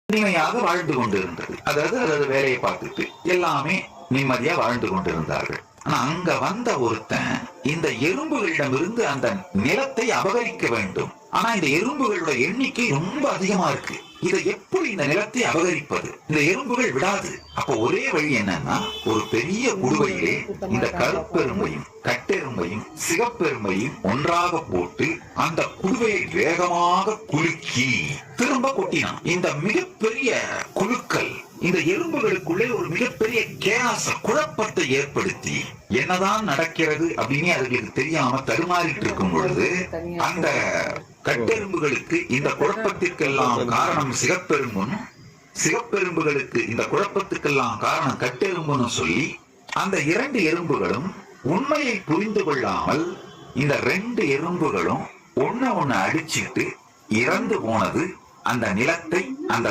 இனிமையாக வாழ்ந்து கொண்டிருந்தது. அதாவது வேலையை பார்த்துட்டு எல்லாமே நிம்மதியா வாழ்ந்து கொண்டிருந்தார்கள். ஆனா அங்க வந்த ஒருத்தன் இந்த எறும்புகளிடமிருந்து அந்த நிலத்தை அபகரிக்க வேண்டும். ஆனா இந்த எறும்புகளோட எண்ணிக்கை ரொம்ப அதிகமா இருக்கு. இதை எப்படி இந்த நிலத்தை அபகரிப்பது? இந்த எறும்புகள் விடாது. அப்ப ஒரே வழி என்னன்னா, ஒரு பெரிய குடுவையிலே இந்த கருப்பெருமையும் கட்டெருமையும் சிகப்பெருமையும் ஒன்றாக போட்டு அந்த குடுவையை வேகமாக குலுக்கி திரும்ப கொட்டினான். இந்த மிகப்பெரிய குழுக்கள் இந்த எறும்புகளுக்குள்ளே ஒரு மிகப்பெரிய குழப்பத்தை ஏற்படுத்தி என்னதான் நடக்கிறது அப்படின்னு அதுக்கு தெரியாம தடுமாறிட்டு இருக்கும் பொழுது அந்த கட்டெரும்புகளுக்கு இந்த குழப்பத்திற்கெல்லாம் காரணம் சிகப்பெரும்புன்னு, சிகப்பெரும்புகளுக்கு இந்த குழப்பத்துக்கெல்லாம் காரணம் கட்டெரும்புன்னு சொல்லி அந்த இரண்டு எறும்புகளும் உண்மையை புரிந்து கொள்ளாமல் இந்த ரெண்டு எறும்புகளும் ஒண்ணு அடிச்சிட்டு இறந்து போனது அந்த நிலத்தை அந்த